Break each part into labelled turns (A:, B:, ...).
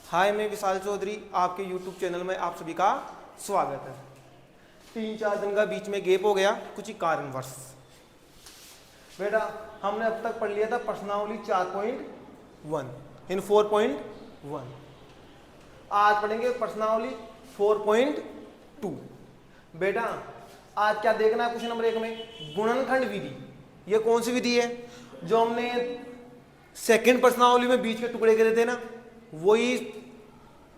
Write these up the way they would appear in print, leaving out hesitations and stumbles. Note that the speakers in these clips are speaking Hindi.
A: हाय, मैं विशाल चौधरी, आपके YouTube चैनल में आप सभी का स्वागत है। 3-4 दिन का बीच में गैप हो गया कुछ ही कारणवश। बेटा हमने अब तक पढ़ लिया था प्रश्नावली 4.1 इन 4.1। आज पढ़ेंगे प्रश्नावली 4.2। बेटा आज क्या देखना है क्वेश्चन नंबर 1 में, गुणनखंड विधि। ये कौन सी विधि है? जो हमने सेकंड प्रश्नावली में बीच के टुकड़े करे थे ना, वही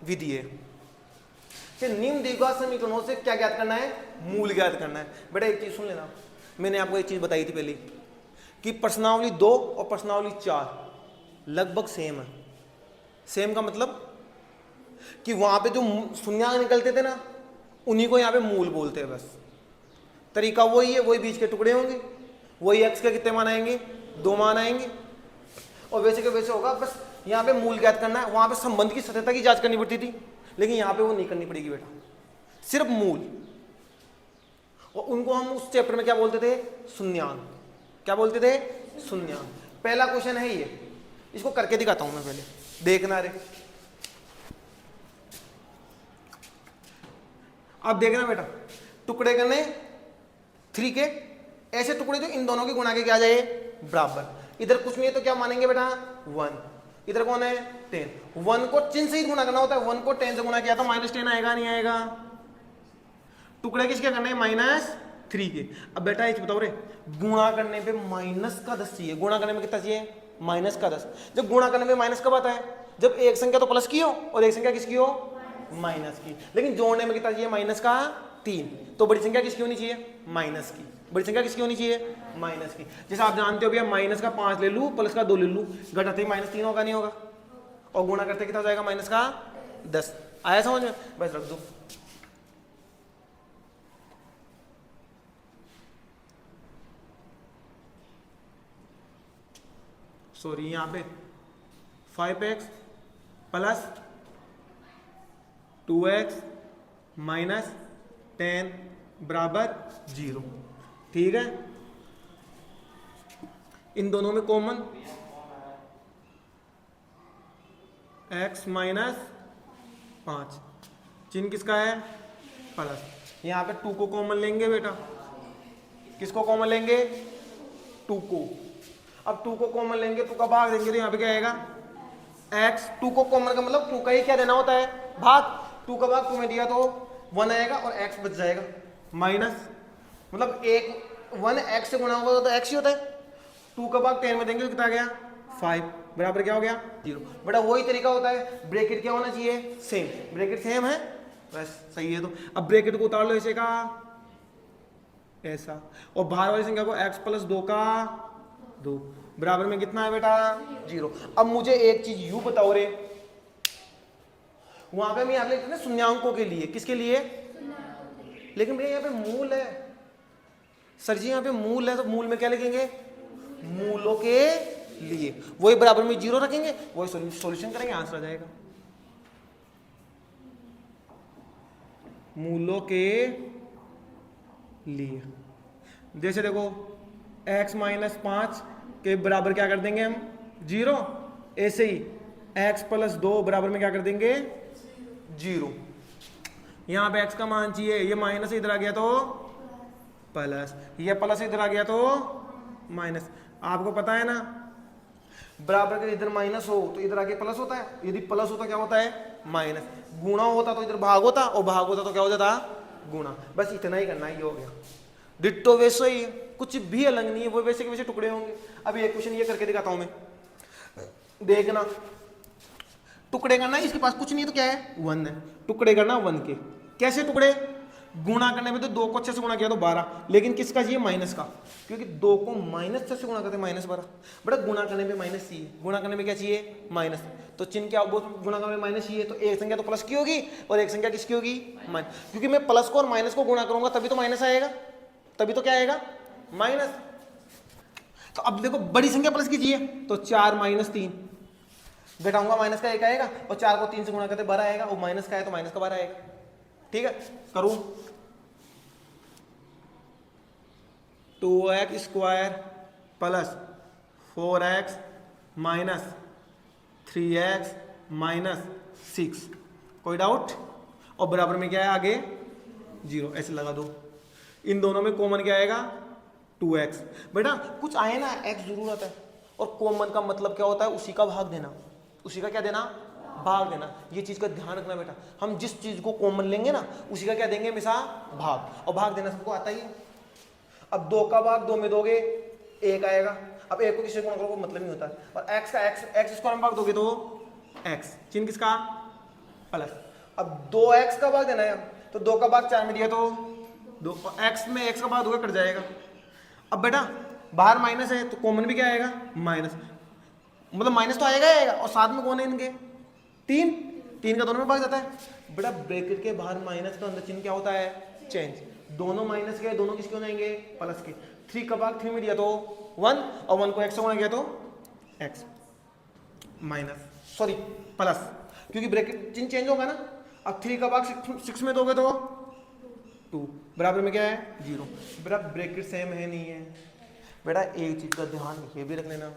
A: विधि है। निम्न द्विघात समीकरणों से क्या ज्ञात करना है? मूल ज्ञात करना है। बेटा एक चीज सुन लेना, मैंने आपको एक चीज बताई थी पहले कि प्रश्नावली 2 और प्रश्नावली 4 लगभग सेम है। सेम का मतलब कि वहां पे जो शून्याङ्क निकलते थे ना, उन्हीं को यहाँ पे मूल बोलते हैं। बस तरीका वही है, वही बीच के टुकड़े होंगे, वही एक्स के कितने मान आएंगे? 2 मान आएंगे, और वैसे के वैसे होगा। बस यहाँ पे मूल ज्ञात करना है। वहां पे संबंध की सत्यता की जांच करनी पड़ती थी, लेकिन यहाँ पे वो नहीं करनी पड़ेगी बेटा, सिर्फ मूल। और उनको हम उस चैप्टर में क्या बोलते थे? शून्याङ्क। क्या बोलते थे? शून्याङ्क। पहला क्वेश्चन है ये, इसको करके दिखाता हूं मैं, पहले देखना रे। अब देखना बेटा, टुकड़े करने 3 के, ऐसे टुकड़े जो इन दोनों के गुणा के क्या आ जाए? बराबर। इधर कुछ नहीं है तो क्या मानेंगे बेटा? 1। इधर कौन है? 10। 1 को चिन्ह से ही गुणा करना होता है। 1 को 10 से गुणा किया तो -10 आएगा, नहीं आएगा? टुकड़े किसके करने हैं? -3 के। अब बेटा ये बताओ रे, गुणा करने पे -10 चाहिए। गुणा करने में कितना चाहिए? -10। जब गुणा करने में माइनस कब आता है? जब एक संख्या तो प्लस की हो और एक संख्या किसकी हो? माइनस की। लेकिन जोड़ने में कितना चाहिए? -3। तो बड़ी संख्या किसकी होनी चाहिए? माइनस की। बड़ी संख्या किसकी होनी चाहिए? माइनस की। जैसे आप जानते हो भैया, -5 ले लूं, प्लस का 2 ले लूं, घटाते ही -3 होगा, नहीं होगा? और गुणा करते कितना हो जाएगा? -10। आया समझ में? बस रख दो। सॉरी, यहां पे 5x प्लस 2x माइनस 10 बराबर 0। ठीक है, इन दोनों में कॉमन x माइनस 5, चिन्ह किसका है? प्लस। यहां पे 2 को कॉमन लेंगे बेटा। किसको कॉमन लेंगे? 2 को। अब 2 को कॉमन लेंगे, 2 का भाग देंगे तो यहां पे क्या आएगा? x। 2 को कॉमन का मतलब 2 का ही क्या देना होता है? भाग। 2 का भाग 2 में दिया तो 1 आएगा और x बच जाएगा। माइनस मतलब 1 x से गुणा होगा तो x ही होता है। 2 का भाग 10 में देंगे तो कितना आ गया? 5 बराबर क्या हो गया? 0। बेटा वही तरीका होता है, ब्रैकेट क्या होना चाहिए? सेम। ब्रैकेट सेम है, बस सही है। तो अब ब्रैकेट को उतार लो ऐसे का ऐसा, और बाहर वाली संख्या को x प्लस 2 का 2 बराबर में कितना है बेटा? 0। अब मुझे एक चीज यू बताओ रे, वहां पे हम यहाँ लिखते हैं शून्याङ्कों के लिए। किसके लिए? लेकिन भैया यहाँ पे मूल है सर जी, यहाँ पे मूल है, तो मूल में क्या लिखेंगे? मूलों के लिए। वही बराबर में 0 रखेंगे, वही सॉल्यूशन करेंगे, आंसर आ जाएगा। मूलों के लिए। जैसे देखो, x माइनस 5 के बराबर क्या कर देंगे हम? 0। ऐसे ही x प्लस 2 बराबर में क्या कर देंगे? 0। यहां पे x का मान चाहिए, ये माइनस इधर आ गया तो प्लस, ये प्लस इधर आ गया तो माइनस। आपको पता है ना, बराबर के इधर माइनस हो तो इधर आके प्लस होता है, यदि प्लस होता क्या होता है? माइनस। गुणा होता तो इधर भाग होता, और भाग होता तो क्या हो जाता? गुणा। बस इतना ही करना, ही हो गया। डिट्टो वैसे ही है, कुछ भी अलग नहीं है, वो वैसे के वैसे टुकड़े होंगे। अभी एक क्वेश्चन ये करके दिखाता हूं मैं, देखना। टुकड़े करना, इसके पास कुछ नहीं है तो क्या है? 1 है। टुकड़े करना 1 के। कैसे टुकड़े? गुणा करने में तो 2 को 6 से गुणा किया तो 12, लेकिन किसका चाहिए? माइनस का, क्योंकि 2 को -6 से गुणा करते -12। बड़ा गुणा करने में माइनस चाहिए, गुणा करने में क्या चाहिए? माइनस। तो चिन्ह क्या? गुणा करने में माइनस चाहिए, तो एक संख्या तो प्लस की होगी और एक संख्या किसकी होगी? माइनस। क्योंकि मैं प्लस को और माइनस को गुणा करूंगा तभी तो माइनस आएगा, तभी तो क्या आएगा? माइनस। तो अब देखो, बड़ी संख्या प्लस की चाहिए तो 4 - 3 घटाऊंगा, माइनस का 1 आएगा, और 4 को 3 से गुणा करते 12 आएगा, और माइनस का है तो माइनस का 12 आएगा। ठीक है, करूं? 2x² plus 4x minus 3x minus 6, कोई डाउट? और बराबर में क्या है आगे 0, ऐसे लगा दो। इन दोनों में कॉमन क्या आएगा 2x। बेटा कुछ आए ना x जरूर आता है, और कॉमन का मतलब क्या होता है उसी का भाग देना, उसी का क्या देना भाग देना। ये चीज का ध्यान रखना बेटा, हम जिस चीज को कॉमन लेंगे ना उसी का क्या देंगे हमेशा भाग, और भाग देना सबको आता ही है। अब 2 का भाग 2 में दोगे 1 आएगा। अब 1 को किसी गुणा करो मतलब नहीं होता है। और x का x स्क्वायर में भाग दोगे तो x, चिन्ह किसका प्लस। अब 2x का भाग देना है, तो 2 का भाग 4 में दिया तो 2, x में x का भाग दोगे कट जाएगा। अब बेटा बाहर माइनस है तो कॉमन भी क्या आएगा माइनस, मतलब माइनस तो आएगा आएगा। और साथ में कौन है इनके 3, 3 का दोनों में भाग जाता है। बेटा ब्रैकेट के बाहर माइनस का अंदर चिन्ह क्या होता है चेंज। दोनों माइनस के, दोनों किसके हो जाएंगे प्लस के। 3 का भाग 3 में दिया तो 1, और 1 को x से गुणा किया तो x माइनस सॉरी प्लस, क्योंकि ब्रैकेट चिन्ह चेंज होगा ना। अब 3 का भाग 6 में दोगे तो 2, बराबर में क्या है 0। बेटा ब्रैकेट सेम है नहीं है। बेटा एक चीज का ध्यान ये भी रख लेना,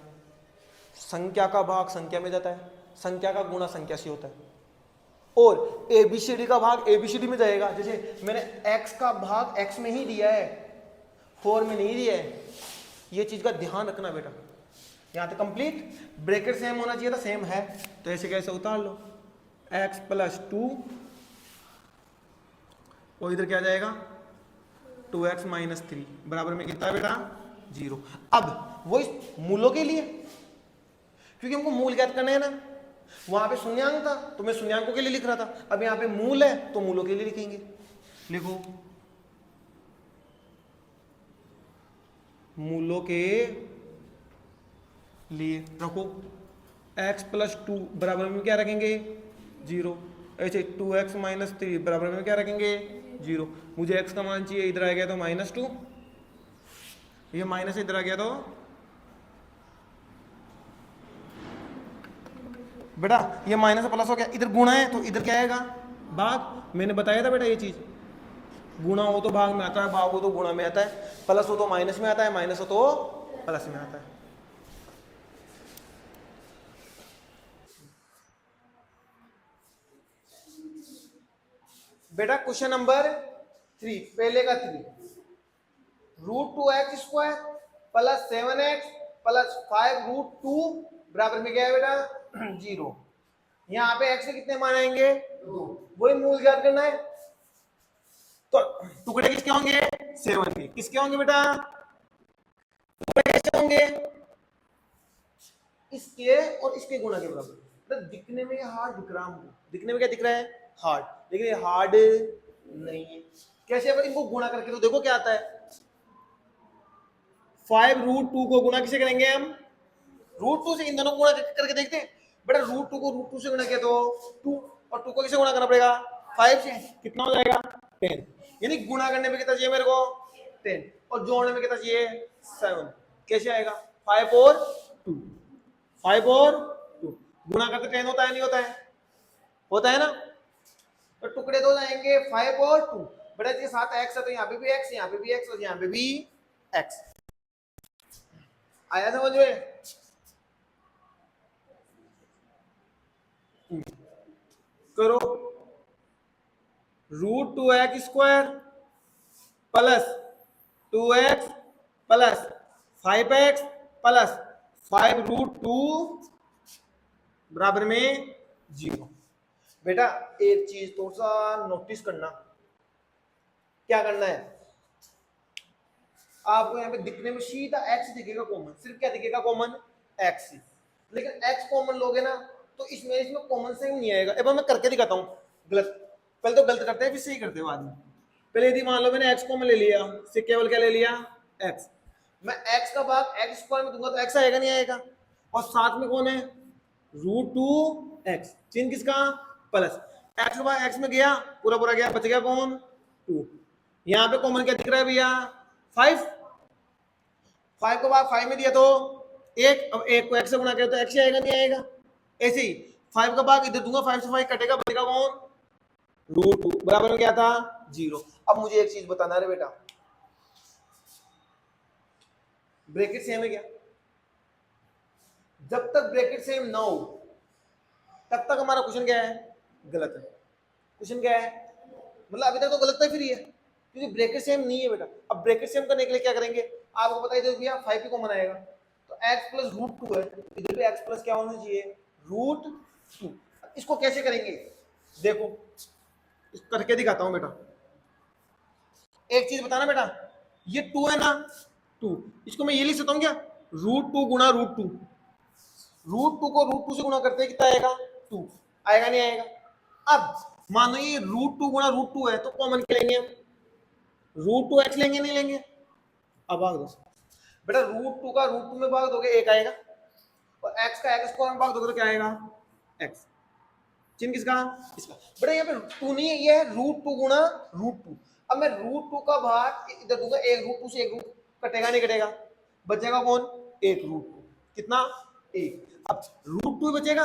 A: संख्या का भाग संख्या में जाता है, संख्या का गुणा संख्या से होता है, और एबीसीडी का भाग एबीसीडी में जाएगा। जैसे मैंने x का भाग x में ही दिया है, 4 में नहीं दिया है। ये चीज का ध्यान रखना बेटा। यहां तक कंप्लीट। ब्रैकेट सेम होना चाहिए था, सेम है तो ऐसे कैसे उतार लो x + 2, और इधर क्या जाएगा 2x - 3, बराबर में कितना बेटा 0। अब वो इस मूलों के लिए, क्योंकि हमको मूल ज्ञात करना है ना। वहां पे शून्यांक था तो मैं शून्यांकों के लिए लिख रहा था, अब यहाँ पे मूल है तो मूलों के लिए लिखेंगे। लिखो मूलों के लिए रखो x + 2 बराबर में क्या रखेंगे 0। ऐसे 2x - 3 बराबर में क्या रखेंगे 0। मुझे x का मान चाहिए, इधर आ गया तो -2, ये माइनस इधर आ गया तो बेटा ये माइनस प्लस हो गया, इधर गुणा है तो इधर क्या आएगा भाग। मैंने बताया था बेटा ये चीज, गुणा हो तो भाग में आता है, भाग हो तो गुणा में आता है, प्लस हो तो माइनस में आता है, माइनस हो तो प्लस में आता है। बेटा क्वेश्चन नंबर 3, पहले का 3, √2x² + 7x + 5√2 बराबर में क्या है बेटा 0। यहाँ पे x के कितने मान आएंगे 2, वही मूल ज्ञात करना है। तो टुकड़े किसके होंगे 7 के, किसके होंगे बेटा टुकड़े कैसे होंगे इसके और इसके गुणा के बराबर। तो दिखने में हार्ड दिख रहा हमको, दिखने में क्या दिख रहा है हार्ड, लेकिन ये हार्ड नहीं है। कैसे अब इनको गुणा करके तो देखो क्या आता है। 5√2 को गुणा किसे करेंगे हम √2 से, इन दोनों को गुणा करके देखते हैं। बेटा √2 को √2 से गुणा किया तो 2, और 2 को किसे गुणा करना पड़ेगा 5 से, कितना हो जाएगा 10। यानी गुणा करने में कितना चाहिए मेरे को 10, और जोड़ने में कितना चाहिए 7। कैसे आएगा 5 और 2, 5 और 2 गुणा करके 10 होता है नहीं होता है, होता है ना। तो टुकड़े दो जाएंगे 5 और 2। बेटा ये साथ x है तो यहाँ पे भी x, यहाँ पे भी x और यहाँ पे भी x। आया समझ में। करो √2x² + 2x + 5x + 5√2 बराबर में 0। बेटा एक चीज थोड़ा सा नोटिस करना, क्या करना है आपको यहाँ पे दिखने में सीधा x दिखेगा कॉमन, सिर्फ क्या दिखेगा कॉमन x, लेकिन x कॉमन लोगे ना तो इसमें कॉमन से नहीं आएगा। अब मैं करके दिखाता हूँ गलत, पहले तो गलत करते हैं फिर सही करते हैं बाद में। पहले यदि मान लो मैंने x कॉमन ले लिया, से केवल क्या ले लिया x, मैं x का भाग x² में दूंगा तो x आएगा नहीं आएगा, और साथ में कौन है √2x, चिन्ह किसका प्लस, x का भाग x में गया पूरा पूरा गया, बच गया कौन 2। यहाँ पे कॉमन क्या दिख रहा है भैया 5, 5 को भाग 5 में दिया तो 1, अब 1 को x से गुणा किया तो x ही आएगा नहीं आएगा। ऐसे ही 5 का भाग इधर दूंगा, 5 से 5 कटेगा, बचेगा कौन √2 बराबर में क्या था 0। अब मुझे एक चीज बताना है बेटा, ब्रैकेट सेम है क्या, जब तक ब्रैकेट सेम ना हो तब तक हमारा क्वेश्चन क्या है गलत है। क्वेश्चन क्या है, मतलब अभी तक तो गलत है फिर ये, क्योंकि ब्रैकेट सेम नहीं है बेटा। अब ब्रैकेट सेम करने के लिए क्या करेंगे, आपको पता है भैया 5 भी कॉमन आएगा, तो x प्लस रूट 2 है, इधर भी x प्लस क्या होना चाहिए, रूट 2। इसको कैसे करेंगे, देखो इसको करके दिखाता हूं बेटा। एक चीज बताना बेटा, ये 2 है ना, 2, इसको मैं ये लिख सकता हूं क्या, रूट 2 गुणा रूट 2। रूट 2 को रूट 2 से गुणा करते कितना आएगा, 2 आएगा, नहीं आएगा। अब मानो ये रूट 2 गुणा रूट 2 है, तो कॉमन क्या लेंगे हम, रूट 2 एक्स लेंगे, नहीं लेंगे। अब भाग दो बेटा, रूट 2 का रूट 2 में भाग दोगे 1 आएगा, और x का x स्क्वायर में भाग दोगे तो क्या आएगा, x। चिन्ह किसका, इसका। बेटा यहाँ पे 2 नहीं है, ये है रूट 2 गुणा रूट 2। अब मैं रूट 2 का भाग इधर दूंगा, एक रूट 2 से एक रूट कटेगा, नहीं कटेगा, बचेगा कौन, एक रूट 2, कितना, एक। अब रूट 2 बचेगा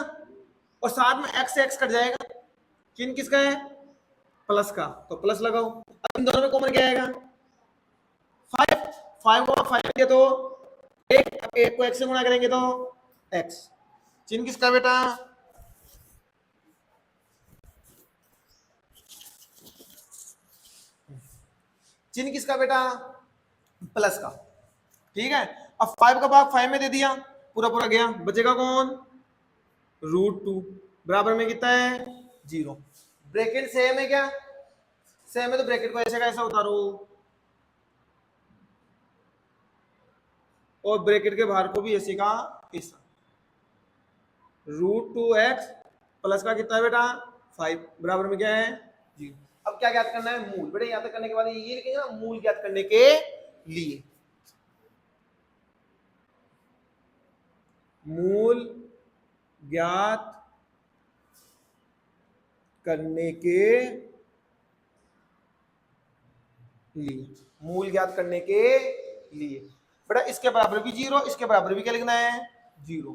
A: और साथ में x से x कट जाएगा, चिन्ह किसका है, प्लस का, तो प्लस लगाओ। अब इन दोनों में कॉमन क्या आएगा, 5, 5 को 5 दिया तो 1, अब 1 को x से गुणा करेंगे तो x। चिन्ह किसका बेटा, चिन्ह किसका बेटा, प्लस का, ठीक है। अब 5 का भाग 5 में दे दिया, पूरा पूरा गया, बचेगा कौन, रूट 2, बराबर में कितना है, 0। ब्रैकेट सेम है क्या, सेम है, तो ब्रैकेट को ऐसे का ऐसा उतारो, और ब्रैकेट के बाहर को भी ऐसे का ऐसा, रूट 2x प्लस का कितना है बेटा, 5, बराबर में क्या है, 0। अब क्या ज्ञात करना है, मूल। बेटा यहाँ तक करने के बाद ये लिखेंगे ना, मूल ज्ञात करने के लिए, मूल ज्ञात करने के लिए, मूल ज्ञात करने के लिए। बेटा इसके बराबर भी 0, इसके बराबर भी क्या लिखना है, 0।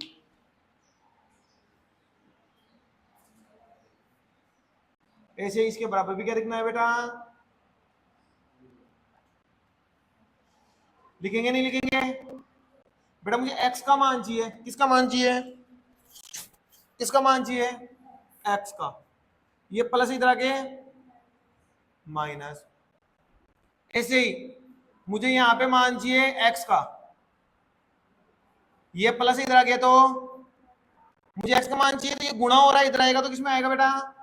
A: ऐसे इसके बराबर भी क्या लिखना है बेटा, लिखेंगे नहीं लिखेंगे। बेटा मुझे x का मान चाहिए, किसका मान चाहिए, किसका मान चाहिए, x का। ये प्लस इधर आके माइनस, ऐसे ही मुझे यहां पे मान चाहिए x का, ये प्लस इधर आ गया तो मुझे x का मान चाहिए, तो ये गुणा हो रहा है, इधर आएगा तो किसमें आएगा बेटा,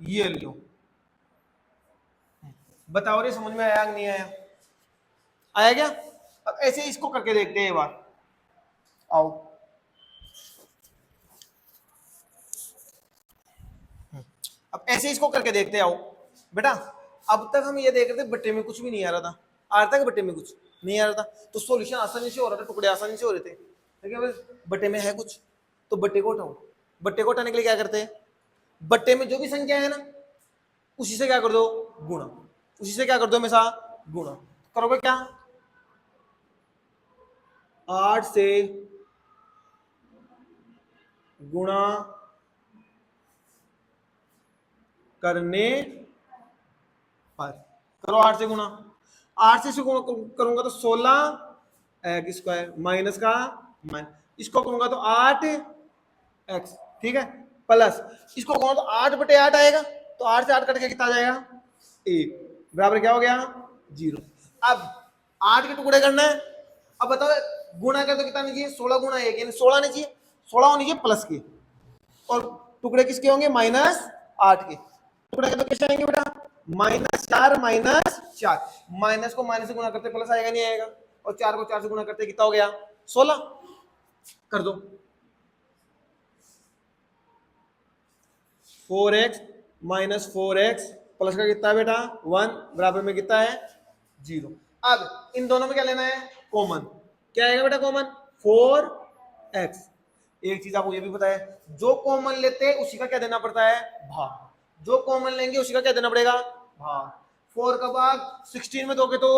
A: ये लो। बताओ रे समझ में आया नहीं आया, आया क्या। अब ऐसे इसको करके देखते हैं एक बार, आओ। अब ऐसे इसको करके देखते आओ बेटा। अब तक हम ये देख रहे थे बट्टे में कुछ भी नहीं आ रहा था, आ रहा था कि बट्टे में कुछ नहीं आ रहा था, तो सॉल्यूशन आसानी से हो रहा था, टुकड़े आसानी से हो रहे थे, लेकिन बट्टे में है कुछ, तो बट्टे को हटाओ। बट्टे को हटाने के लिए क्या करते हैं, बट्टे में जो भी संख्या है ना, उसी से क्या कर दो, गुणा, उसी से क्या कर दो हमेशा, गुणा। करोगे क्या, 8 से गुणा करने पर, करो 8 से गुणा, 8 से गुणा करूंगा तो 16 एक्स स्क्वायर माइनस का माइनस, इसको करूंगा तो 8 एक्स, ठीक है, प्लस इसको करूंगा तो 8 बटे 8 आएगा, तो 8 से 8 कट के कितना आ जाएगा, 1, बराबर क्या हो गया, 0। अब 8 के टुकड़े करना है, अब बताओ गुणा कर तो कितना नहीं चाहिए, 16 गुणा 1 यानी 16 नहीं चाहिए, 16 होनी चाहिए प्लस के, और टुकड़े किसके होंगे, -8 के। टुकड़े तो कैसे आएंगे बेटा, -4 -4, माइनस को माइनस से गुणा करते प्लस आएगा, नहीं आएगा, और 4 को 4 से गुणा करते कितना हो गया, 16, कर दो। 4x - 4x प्लस का कितना है बेटा, 1, बराबर में कितना है, 0। अब इन दोनों में क्या लेना है, कॉमन। क्या आएगा बेटा कॉमन, 4x। एक चीज आपको ये भी पता है, जो कॉमन लेते हैं उसी का क्या देना पड़ता है, भाग। जो कॉमन लेंगे उसी का क्या देना पड़ेगा, भाग। 4 का भाग 16 में दोगे तो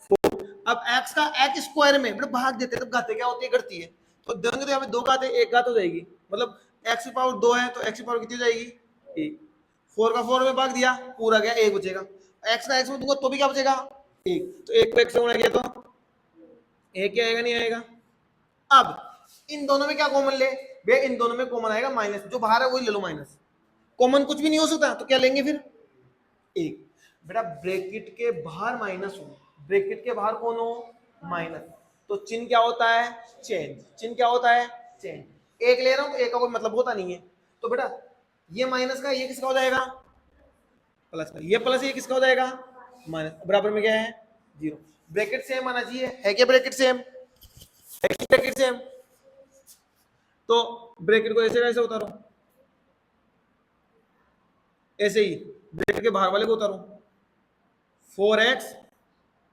A: 4। अब x का x स्क्वायर में बेटा भाग देते तब घाते क्या होती है, घटती है, तो देंगे तो यहाँ पे 2 घाते 1 घात हो जाएगी, मतलब x की पावर 2 है तो x की पावर कितनी हो जाएगी, 1। 4 का 4 में भाग दिया, पूरा गया, 1 बचेगा। x का x में दूंगा तो भी क्या बचेगा, 1, तो 1 को x से गुणा किया तो 1 क्या आएगा, नहीं आएगा। अब इन दोनों में क्या कॉमन ले, भैया इन दोनों में कॉमन आएगा माइनस, जो बाहर है वही ले लो माइनस, कॉमन कुछ भी नहीं हो सकता तो क्या लेंगे फिर एक। बेटा ब्रैकेट के बाहर माइनस हो, ब्रैकेट के बाहर कौन हो माइनस, तो चिन्ह क्या होता है चेंज, चिन्ह क्या होता है चेंज, एक ले रहा हूं तो एक का कोई मतलब होता नहीं है, तो बेटा ये माइनस का ये किसका हो जाएगा प्लस का, ये प्लस ये किसका हो जाएगा माइनस, बराबर में क्या है जीरो। ब्रैकेट सेम आना चाहिए, है क्या ब्रैकेट सेम, है क्या ब्रैकेट सेम, तो ब्रैकेट को ऐसे कैसे उतारो, ऐसे ही ब्रैकेट के बाहर वाले को उतारो, 4x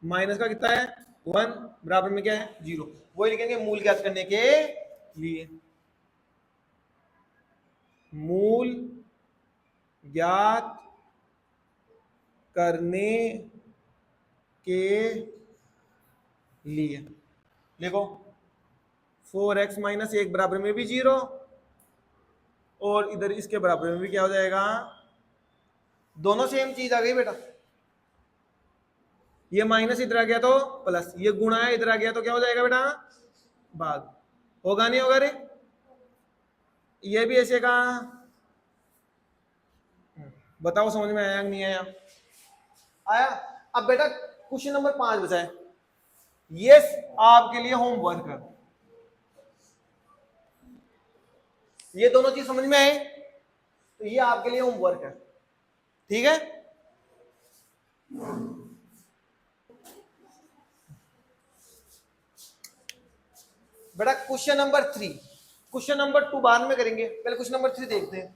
A: माइनस का कितना है 1 बराबर में क्या है 0, वही लिखेंगे मूल ज्ञात करने के लिए, मूल ज्ञात करने के लिए देखो 4x माइनस 1 बराबर में भी 0 और इधर इसके बराबर में भी क्या हो जाएगा, दोनों सेम चीज आ गई बेटा, ये माइनस इधर आ गया तो प्लस, ये गुणा है इधर आ गया तो क्या हो जाएगा बेटा भाग, होगा नहीं होगा रे, ये भी ऐसे का, बताओ समझ में आया नहीं आया, आया। अब बेटा क्वेश्चन नंबर 5 बचा है, ये आपके लिए होमवर्क है, ये दोनों चीज समझ में आए तो ये आपके लिए होमवर्क है, ठीक है। बेटा क्वेश्चन नंबर 3, क्वेश्चन नंबर 2 बाद में करेंगे, पहले क्वेश्चन नंबर 3 देखते हैं।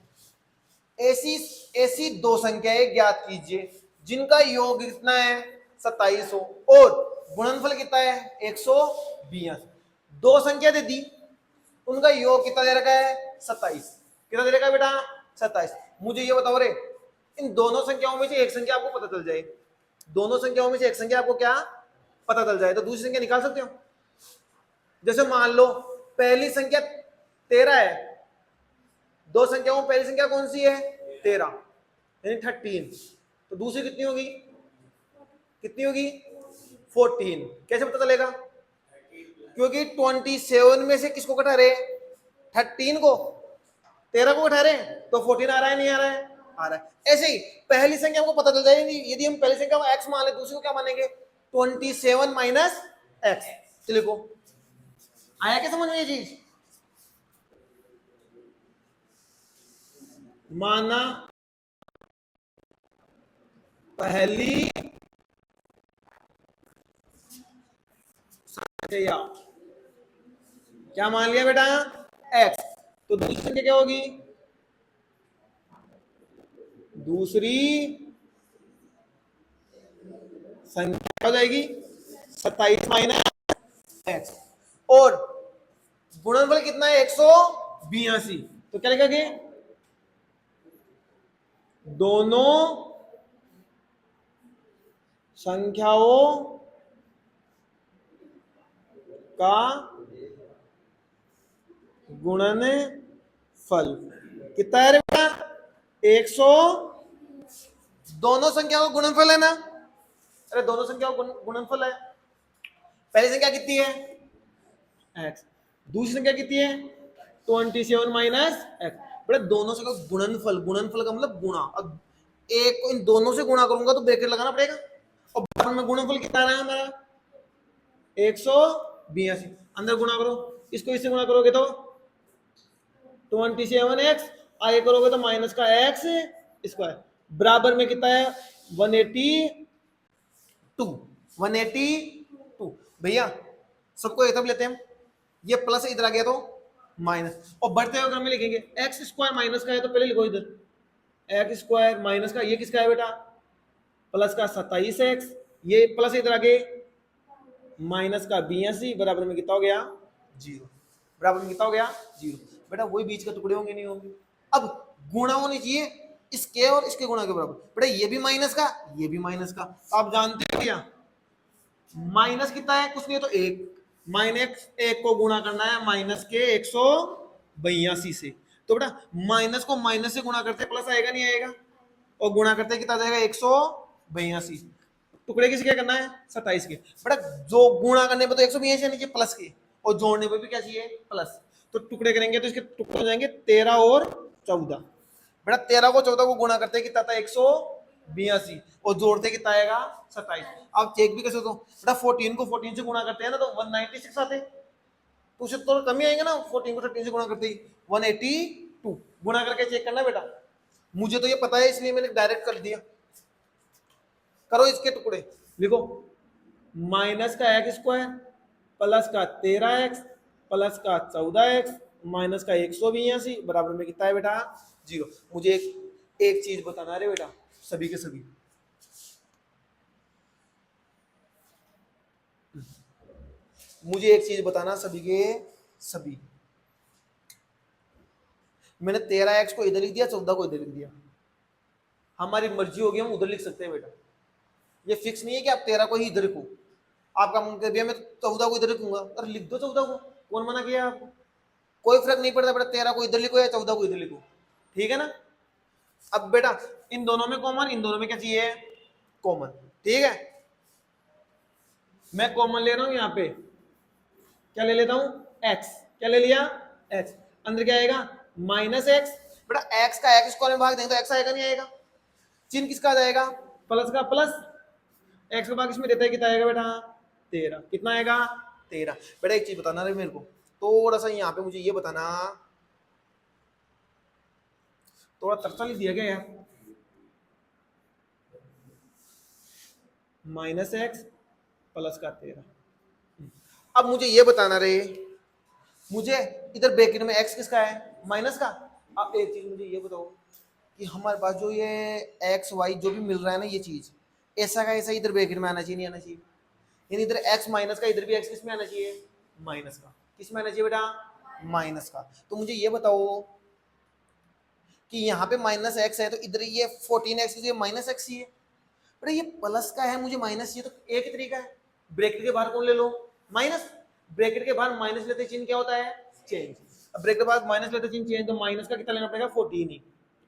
A: ऐसी ऐसी दो संख्याएं ज्ञात कीजिए जिनका योग कितना है 27 हो और गुणनफल कितना है 182, दो संख्या दे दी, उनका योग कितना दे रखा है 27, कितना दे रखा है बेटा 27, मुझे ये बताओ रे इन दोनों संख्याओं में से एक संख्या आपको पता चल जाए, दोनों संख्याओं में से एक संख्या आपको क्या पता चल जाए तो दूसरी संख्या निकाल सकते हो। जैसे मान लो पहली संख्या 13 है, दो संख्याओं में पहली संख्या कौन सी है 13 यानी 13, तो दूसरी कितनी होगी, कितनी होगी 14, कैसे पता चलेगा, क्योंकि 27 में से किसको घटा रहे 13 को, 13 को घटा रहे तो 14 आ रहा है नहीं आ रहा है, आ रहा है। ऐसे ही पहली संख्या हमको पता चल जाएगी, यदि हम पहली संख्या को x मान ले दूसरी को क्या मानेंगे 27 माइनस x, चलिए को आया क्या समझ में ये चीज, माना पहली संख्या क्या मान लिया बेटा x, तो दूसरी संख्या क्या होगी, दूसरी संख्या हो जाएगी 27 माइनस x और गुणनफल कितना है 182, तो क्या लिखेंगे दोनों संख्याओं का गुणनफल कितना है रे बेटा 100, दोनों संख्याओं का गुणनफल है ना, अरे दोनों संख्याओं का गुणनफल है, पहली संख्या कितनी है x, दूसरी संख्या कितनी है 27 माइनस x, बेटा दोनों से गुणनफल, गुणनफल का मतलब गुणा, अब एक को इन दोनों से गुणा करूंगा तो ब्रैकेट लगाना पड़ेगा, और बाद में गुणनफल कितना रहा है हमारा 182, अंदर गुणा करो, इसको इससे गुणा करोगे तो 27x, आगे करोगे तो माइनस का x स्क्वायर बराबर में कितना है 182, 182 भैया सबको एक तरफ लेते हैं, ये प्लस इधर आ गया तो माइनस, और बढ़ते हुए क्रम में लिखेंगे एक्स स्क्वायर माइनस का है तो पहले लिखो इधर एक्स स्क्वायर माइनस का, ये किसका है बेटा प्लस का 27x, ये प्लस इधर आगे माइनस का 82 बराबर में कितना हो गया 0, बराबर में कितना हो गया 0, बेटा वही बीच के टुकड़े होंगे नहीं होंगे, अब गुणा होनी चाहिए इसके और इसके गुणा के बराबर, बेटा ये भी माइनस का ये भी माइनस का, तो आप जानते हो क्या माइनस कितना है कुछ नहीं है तो एक, माइनस एक को गुणा करना है माइनस के 182 से, तो बेटा माइनस को माइनस से गुणा करते प्लस आएगा नहीं आएगा, और गुणा करते कितना जाएगा 182, टुकड़े किसके करना है 27 के, बेटा जो गुणा करने पे तो 182 चाहिए प्लस के, और जोड़ने पे भी क्या चाहिए प्लस, तो तो टुकड़े करेंगे तो इसके टुकड़े हो जाएंगे 13 और 14। बेटा 13 को 14 को गुणा करते कितना था 182 और जोड़ते कितना आएगा 27। आप चेक भी कर सकते हो बेटा 14 को 14 से गुणा करते हैं ना तो 196 आते, तो उससे तो कम ही आएंगे ना। 14 को 13 से गुणा करते ही 182 गुणा करके चेक करना बेटा। मुझे तो ये पता है इसलिए मैंने डायरेक्ट कर दिया। करो इसके टुकड़े, लिखो माइनस का एक्स स्क्वायर प्लस का 13x प्लस का 14x माइनस का 182 बराबर में कितना है बेटा 0। मुझे एक चीज बताना रे बेटा, सभी के सभी मुझे एक चीज बताना सभी के सभी। मैंने 13x को इधर लिख दिया 14 को इधर लिख दिया, हमारी मर्जी होगी हम उधर लिख सकते हैं बेटा। ये फिक्स नहीं है कि आप 13 को ही इधर लिखो। आपका मन कर दिया मैं 14 को इधर लिखूंगा, अरे लिख दो 14 को, कौन मना किया आपको? कोई फर्क नहीं पड़ता बेटा 13 को इधर लिखो या 14 को इधर लिखो, ठीक है ना। अब बेटा इन दोनों में कॉमन, इन दोनों में क्या चाहिए कॉमन, ठीक है। मैं कॉमन ले रहा हूं यहां पे, क्या ले लेता हूं x, क्या ले लिया x, अंदर क्या आएगा माइनस एक्स। बेटा x का x स्क्वायर में भाग देंगे तो x आएगा नहीं आएगा, चिन्ह किसका आ जाएगा प्लस का प्लस, x का भाग इसमें देता है कितना आएगा बेटा 13, कितना आएगा 13। बेटा एक चीज बताना रे मेरे को, थोड़ा सा यहाँ पे मुझे ये बताना, थोड़ा तरसा लिख दिया गया यार, माइनस एक्स प्लस का 13। अब मुझे ये बताना रे, मुझे इधर ब्रैकेट में x किसका है माइनस का। अब एक चीज मुझे ये बताओ कि हमारे पास जो ये एक्स वाई जो भी मिल रहा है ना ये चीज ऐसा का ऐसा इधर ब्रैकेट में आना चाहिए नहीं आना चाहिए, यानी इधर x माइनस का इधर भी x किस में आना चाहिए माइनस का, किस में आना चाहिए बेटा माइनस का। तो मुझे ये बताओ कि यहाँ पे माइनस एक्स है तो इधर ये 14x ये माइनस एक्स ही है। बेटा ये प्लस का है मुझे माइनस चाहिए, तो एक ही तरीका है ब्रैकेट के बाहर कौन ले लो माइनस, ब्रैकेट के बाहर माइनस लेते चिन्ह क्या होता है चेंज। अब ब्रैकेट के बाद माइनस लेते चिन्ह चेंज, तो माइनस का कितना लेना पड़ेगा 14 ही,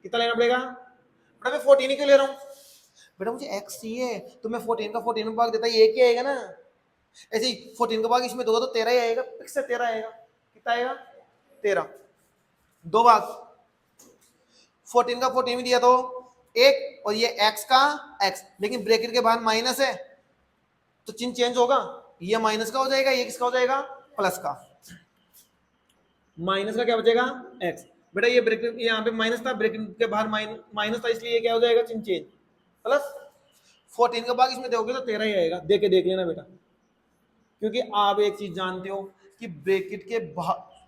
A: कितना लेना पड़ेगा बेटा मैं 14 ही क्यों ले रहा हूँ बेटा मुझे x चाहिए तो मैं 14 का 14 में भाग देता ये एक ही आएगा ना, ऐसे ही 14 का भाग इसमें दोगा तो 13 ही आएगा, फिक्स से 13 आएगा, कितना आएगा 13, दो भाग 14 का 14 में दिया तो एक और ये x का x, लेकिन ब्रैकेट के बाहर माइनस है तो चिन्ह चेंज होगा, ये माइनस का हो जाएगा ये किसका हो जाएगा प्लस का, माइनस का क्या बचेगा x। बेटा ये ब्रैकेट यहाँ पे माइनस था ब्रैकेट के बाहर माइनस था इसलिए ये क्या हो जाएगा चिन्ह चेंज प्लस 14 का भाग इसमें दोगे तो 13 ही आएगा, देख के देख लेना बेटा। क्योंकि आप एक चीज जानते हो कि ब्रैकेट के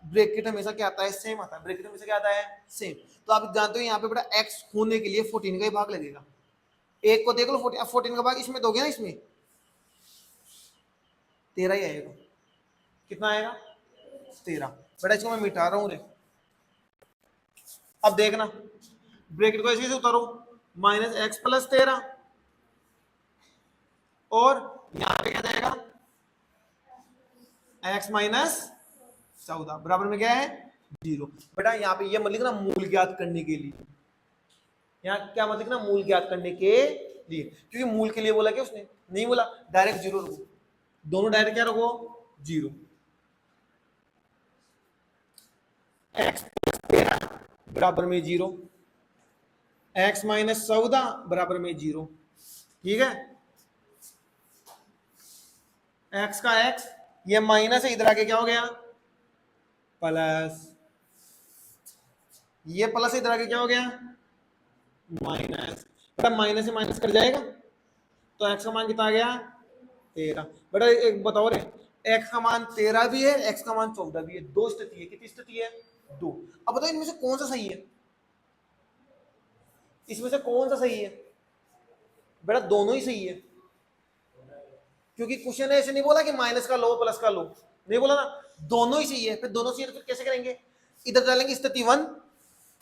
A: ब्रैकेट हमेशा क्या आता है सेम आता है, ब्रैकेट हमेशा क्या आता है सेम। तो आप जानते हो यहाँ पे बेटा x होने के लिए 14 का ही भाग लगेगा, एक को देख लो 14 का भाग इसमें दोगे ना इसमें 13 ही आएगा, कितना आएगा 13। बेटा इसको मैं मिटा रहा हूँ रे। अब देखना ब्रैकेट को ऐसे से उतारो माइनस एक्स प्लस 13 और यहाँ पे क्या जाएगा x माइनस 14 बराबर में क्या है 0। बेटा यहाँ पे ये मत लिखना मूल ज्ञात करने के लिए, यहाँ क्या मत लिखना मूल ज्ञात करने के लिए, क्योंकि मूल के लिए बोला क्या उसने नहीं बोला, डायरेक्ट 0 रखो, दोनों डायरेक्ट क्या रखो 0। x प्लस 13 बराबर में 0, x माइनस 14 बराबर में 0, ठीक है। x का x ये माइनस है, इधर आके क्या हो गया प्लस, ये प्लस इधर आके क्या हो गया माइनस। बेटा माइनस से माइनस कर जाएगा तो x का मान कितना आ गया 13। बेटा एक बताओ रे x का मान 13 भी है x का मान 14 भी है, दो स्थिति है, कितनी स्थिति है दो। अब बताओ इनमें से कौन सा सही है, इसमें से कौन सा सही है बेटा दोनों ही सही है, क्योंकि क्वेश्चन ने ऐसे नहीं बोला कि माइनस का लो प्लस का लो, नहीं बोला ना, दोनों ही सही है। फिर दोनों सही है तो फिर कैसे करेंगे, इधर डालेंगे स्थिति 1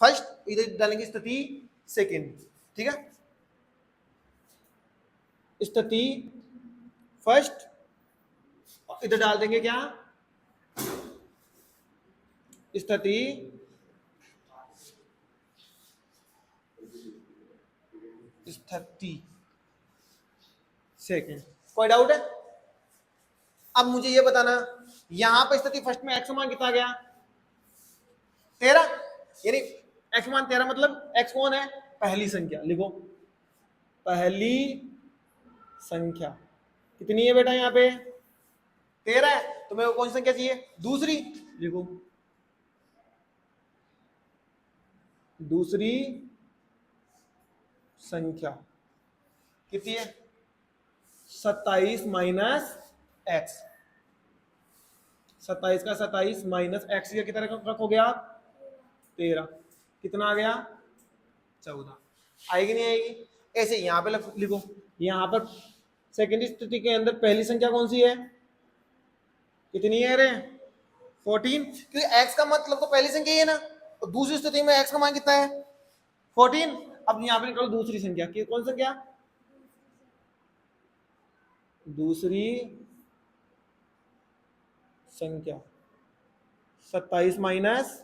A: फर्स्ट, इधर डालेंगे स्थिति सेकेंड, ठीक है। स्थिति फर्स्ट इधर डाल देंगे क्या स्थिति सेकेंड, कोई डाउट है। अब मुझे ये बताना यहां पर स्थिति फर्स्ट में x मान कितना गया 13, यानी x मान 13 मतलब x कौन है, पहली संख्या। लिखो पहली संख्या कितनी है बेटा, यहाँ पे 13 है, तो मेरे को कौन सी संख्या चाहिए, दूसरी। लिखो दूसरी संख्या कितनी है, 27 माइनस एक्स। 27 का 27 माइनस एक्स का कितना रखोगे आप, 13, कितना आ गया 14। आएगी नहीं आएगी, ऐसे यहां पे लिखो, यहां पर सेकेंड स्थिति के अंदर पहली संख्या कौन सी है, कितनी है रे 14, क्योंकि x का मतलब तो पहली संख्या ही है ना, और दूसरी स्थिति में x का मान कितना है 14। अब यहां पे निकालो दूसरी संख्या, कौन संख्या, दूसरी संख्या 27 माइनस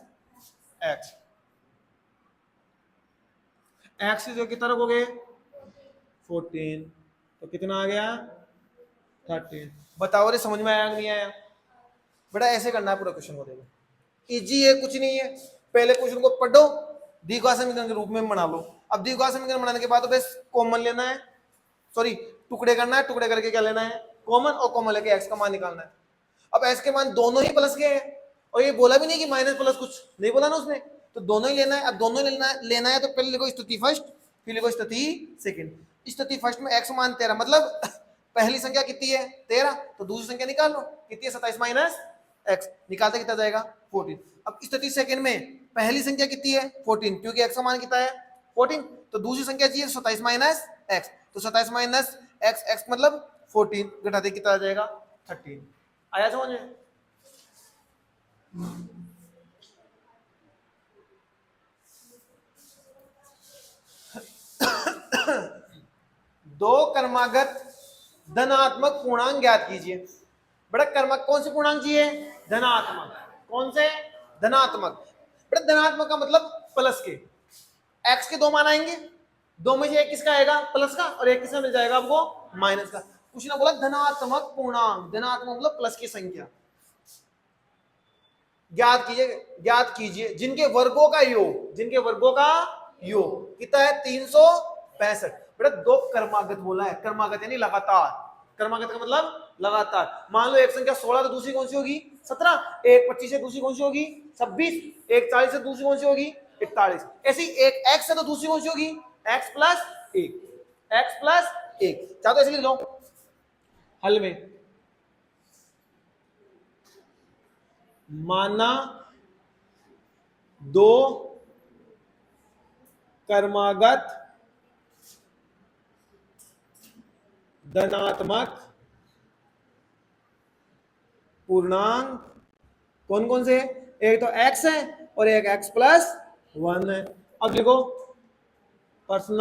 A: एक्स। एक्स जो कितना रखोगे 14, तो कितना आ गया 13। बताओ रे समझ में आया नहीं आया, बेटा ऐसे करना है पूरा क्वेश्चन को। देखो इजी है, कुछ नहीं है, पहले क्वेश्चन को पढ़ो, द्विघात समीकरण के रूप में बना लो। अब द्विघात समीकरण बनाने के बाद तो बस कॉमन लेना है, सॉरी टुकड़े करना है, टुकड़े करके क्या लेना है कॉमन, और कॉमन लेके एक्स का मान निकालना है। अब एक्स के मान दोनों ही प्लस के हैं, और ये बोला भी नहीं कि माइनस प्लस कुछ नहीं बोला ना उसने, तो दोनों ही लेना है। अब दोनों लेना है तो पहले लिखो स्थिति फर्स्ट, फिर लिखो स्थिति सेकंड। स्थिति फर्स्ट में एक्स मान 13 मतलब पहली संख्या कितनी है 13, तो दूसरी संख्या निकाल लो कितनी है 27 माइनस एक्स, निकालते कितना जाएगा 14। अब स्थिति सेकंड में पहली संख्या कितनी है 14, क्योंकि एक्स का मान कितना है 14, तो दूसरी संख्या चाहिए 27 माइनस एक्स, तो 27 माइनस एक्स, एक्स मतलब 14, घटाते कितना आ जाएगा 13। आया समझ में। दो क्रमागत धनात्मक पूर्णांक ज्ञात कीजिए। बड़ा क्रमांक कौन से पूर्णांक चाहिए, धनात्मक, कौन से धनात्मक। बड़ा धनात्मक का मतलब प्लस के, एक्स के दो मान आएंगे, दो में से एक किसका आएगा प्लस का, और एक किसका मिल जाएगा आपको माइनस का। कुछ ना बोला धनात्मक पूर्णांक, धनात्मक मतलब प्लस की संख्या ज्ञात कीजिए जिनके वर्गों का योग, जिनके वर्गों का योग कितना है 365। बेटा दो क्रमागत बोला है, क्रमागत यानी लगातार, क्रमागत का मतलब लगातार। मान लो एक संख्या 16 तो दूसरी कौन सी होगी 17, एक 25 से दूसरी कौन सी होगी 26, एक 40 से दूसरी कौन सी होगी 41, ऐसी एक x से तो दूसरी कौन सी होगी x प्लस 1, x प्लस 1। चाहो तो ऐसे लिख लो हल में, माना दो क्रमागत धनात्मक पूर्णांक कौन कौन से, एक तो x है और एक x प्लस 1 है। अब लिखो प्रश्न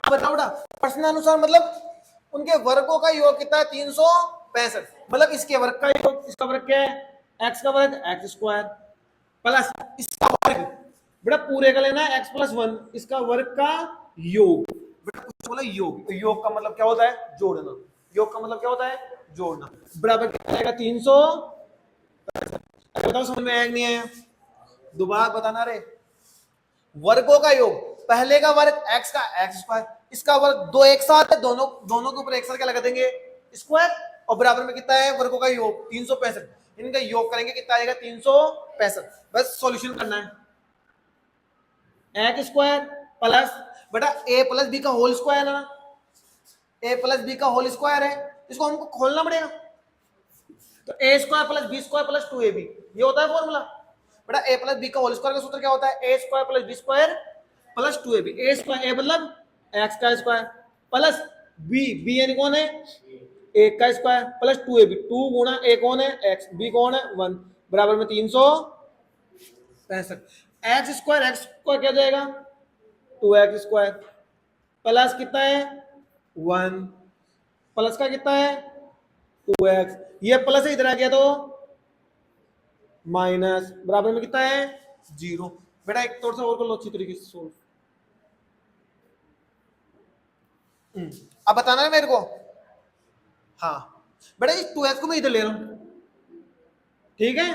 A: बताओ बेटा, प्रश्नानुसार मतलब उनके वर्गों का योग कितना है 365, मतलब इसके वर्ग का योग, इसका वर्ग क्या है एक्स का वर्ग एक्स स्क्वायर प्लस इसका वर्ग, बेटा पूरे का लेना है एक्स प्लस 1, इसका वर्ग का योग। बेटा कुछ बोला योग, योग का मतलब क्या होता है जोड़ना, योग का मतलब क्या होता है जोड़ना, बराबर क्या आएगा 300। बताओ समझ में आया नहीं आया, दोबारा बताना रे। वर्गों का योग, पहले का वर्ग x का एक्स स्क्वायर, इसका वर्ग दो एक साथ है, दोनों दोनों के ऊपर एक साथ क्या लगा देंगे स्क्वायर, और बराबर में कितना है वर्गों का योग 365, इनका योग करेंगे कितना आएगा 365। बस सॉल्यूशन करना है, एक्स स्क्वायर प्लस बेटा a प्लस बी का होल स्क्वायर है ना, a प्लस बी का होल स्क्वायर है, इसको हमको खोलना पड़ेगा, तो a square plus b square plus 2ab ये होता है फॉर्मूला। बेटा a प्लस बी का होल स्क्वायर का सूत्र क्या होता है a square plus b square plus 2ab, a square a मतलब x का स्क्वायर प्लस b यानी कौन है एक का स्क्वायर प्लस 2ab, 2 गुणा a कौन है x, b कौन है 1, बराबर में 365। एक्स स्क्वायर क्या जाएगा 2x स्क्वायर प्लस कितना है 1, प्लस का कितना है 2x, ये प्लस इधर आ गया तो माइनस बराबर में कितना है 0। बेटा एक थोड़ा सा और कर लो अच्छी तरीके से सोल्व। अब बताना है मेरे को। हाँ बेटा इस 2x को मैं इधर ले रहा हूं, ठीक है।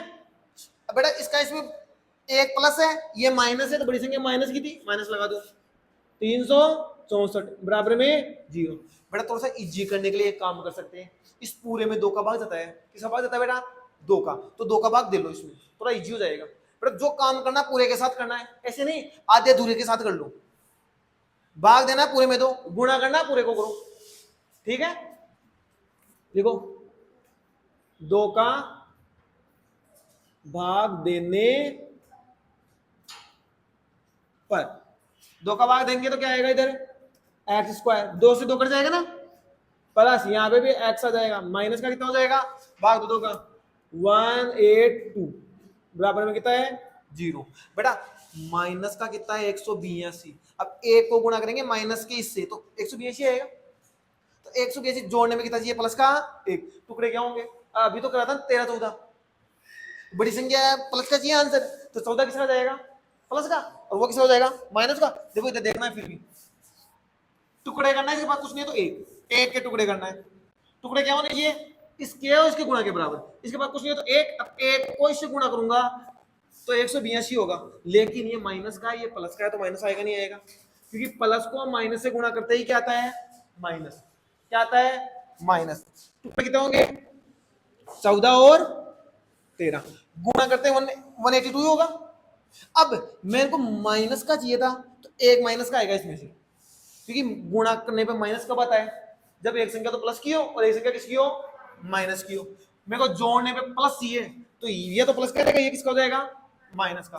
A: अब बेटा इसका इसमें एक प्लस है, ये माइनस है, तो बड़ी संख्या माइनस की थी, माइनस लगा दो। 364 बराबर में 0। बेटा थोड़ा सा इजी करने के लिए एक काम कर सकते हैं, इस पूरे में 2 का भाग जाता है, किसका भाग जाता है बेटा 2 का, तो 2 का भाग दे लो, इसमें थोड़ा इजी हो जाएगा। बेटा जो काम करना पूरे के साथ करना है, ऐसे नहीं आधे अधूरे के साथ कर लो। भाग देना पूरे में 2, गुणा करना पूरे को करो, ठीक है। देखो 2 का भाग देने पर, 2 का भाग देंगे तो क्या आएगा इधर एक्स स्क्वायर, 2 से 2 कट जाएगा ना, प्लस यहाँ पे भी एक्स आ जाएगा, माइनस का कितना हो जाएगा भाग 2 का 182 बराबर में कितना है 0। बेटा माइनस का कितना है 182, अब एक को गुणा करेंगे माइनस के इससे तो 182 आएगा, तो 182 जोड़ने में कितना चाहिए प्लस का 1, टुकड़े क्या होंगे अभी तो करा था 13 14, बड़ी संख्या है प्लस का चाहिए आंसर, तो 14 किसका जाएगा प्लस का, और वो किसका हो जाएगा माइनस का। देखो इधर देखना है, फिर भी टुकड़े करना है, इसके पास कुछ नहीं है तो एक के टुकड़े करना है, टुकड़े क्या होने चाहिए इसके और इसके गुणा के बराबर, इसके पास कुछ नहीं है तो एक, अब एक को इससे गुणा करूंगा तो 182 होगा, लेकिन ये माइनस का है ये प्लस का है तो माइनस आएगा नहीं आएगा, क्योंकि प्लस को हम माइनस से गुणा करते ही क्या आता है माइनस, क्या आता है माइनस। टुकड़े कितने होंगे 14 और 13, गुणा करते 182 होगा। अब मेरे को माइनस का चाहिए था तो एक माइनस का आएगा इसमें से, क्योंकि गुणा करने पे माइनस कब आता है जब एक संख्या तो प्लस की हो और एक संख्या किसकी हो माइनस की हो। मेरे को जोड़ने पे प्लस चाहिए तो ये तो प्लस का रहेगा, ये किसका हो जाएगा माइनस का।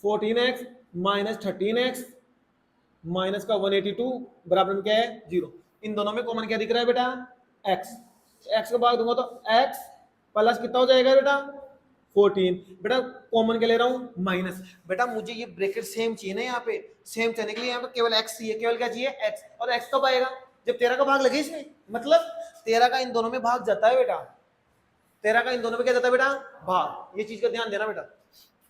A: (14x - 13x - 182 बराबर में क्या है 0। इन दोनों में कॉमन क्या दिख रहा है बेटा x, x को भाग दूंगा तो x प्लस कितना हो जाएगा बेटा 14, बेटा कॉमन क्या ले रहा हूं माइनस। बेटा मुझे ये ब्रैकेट सेम चाहिए ना, यहाँ पे सेम चाहिए के लिए यहाँ पे केवल x चाहिए, केवल क्या चाहिए x, और x कब आएगा जब 13 का भाग लगे इसमें, मतलब 13 का इन दोनों में भाग जाता है बेटा, 13 का इन दोनों में क्या जाता है बेटा भाग, ये चीज का ध्यान देना बेटा।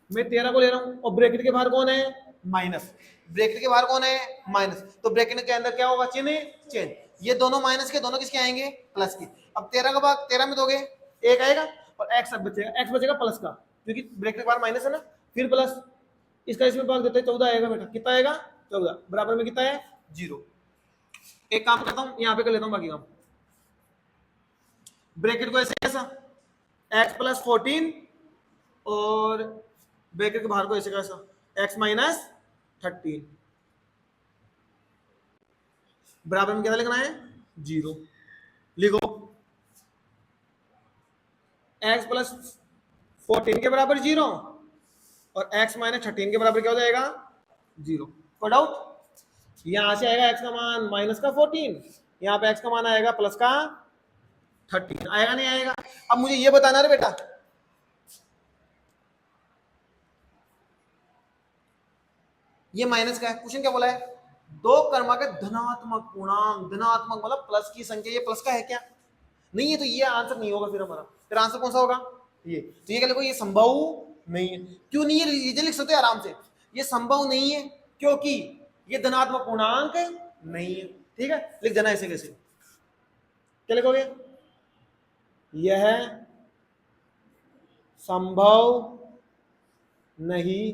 A: मैं 13 को ले रहा हूं और ब्रैकेट के बाहर कौन है माइनस, ब्रैकेट के बाहर कौन है माइनस, तो ब्रैकेट के अंदर क्या होगा चिन्ह चेंज, ये दोनों माइनस के दोनों किसके आएंगे प्लस के। अब 13 का भाग 13 में दोगे एक आएगा और एक्स बचेगा प्लस का, क्योंकि ब्रैकेट के बाहर माइनस है ना, फिर प्लस इसका इसमें भाग देते हैं 14 आएगा बेटा, कितना आएगा 14 बराबर में कितना है 0। एक काम करता हूं यहाँ पे कर लेता हूँ बाकी काम, ब्रैकेट को ऐसे ऐसा x प्लस 14 और ब्रैकेट के बाहर को ऐसे कैसा x माइनस 13 बराबर में क्या लिखना है 0, लिखो x प्लस 14 के बराबर 0 और x माइनस 13 के बराबर क्या हो जाएगा 0। कोई डाउट, यहां से आएगा x का मान माइनस का 14, यहाँ पे x का मान आएगा प्लस का 13, आएगा नहीं आएगा। अब मुझे ये बताना है बेटा ये माइनस का है, क्वेश्चन क्या बोला है दो क्रमांक धनात्मक पूर्णांक, धनात्मक मतलब प्लस की संख्या, ये प्लस का है क्या नहीं है, तो ये आंसर नहीं होगा, फिर हमारा फिर आंसर कौन सा होगा ये, तो ये क्या लिखो ये संभव नहीं है। क्यों नहीं है ये लिख सकते हो आराम से, ये संभव नहीं है क्योंकि ये धनात्मक पूर्णांक नहीं है, ठीक है लिख देना ऐसे कैसे, क्या लिखोगे यह संभव नहीं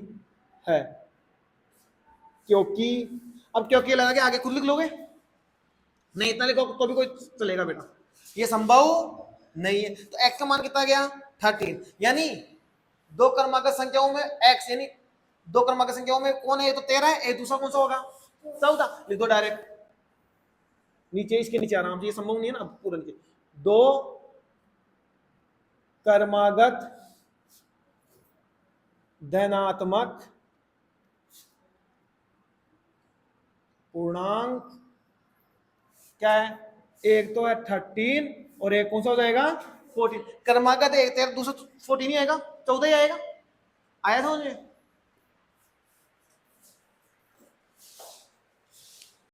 A: है क्योंकि, अब क्योंकि लगा के आगे खुद लिख लोगे नहीं, इतना लिखो तो भी कोई चलेगा बेटा, ये संभव नहीं है। तो x का मान कितना गया 13, यानी दो क्रमांक संख्याओं में x, यानी दो क्रमांक संख्याओं में कौन है, ये तो 13 है, ये दूसरा कौन सा होगा 14, लिख दो डायरेक्ट नीचे, इसके नीचे आराम से, ये संभव नहीं है ना पूरा नीचे, दो क्रमागत धनात्मक पूर्णांक क्या है, एक तो है 13 और एक कौन सा हो जाएगा 14, क्रमागत एक 13 दूसरा 14 ही आएगा 14 ही आएगा, आया था मुझे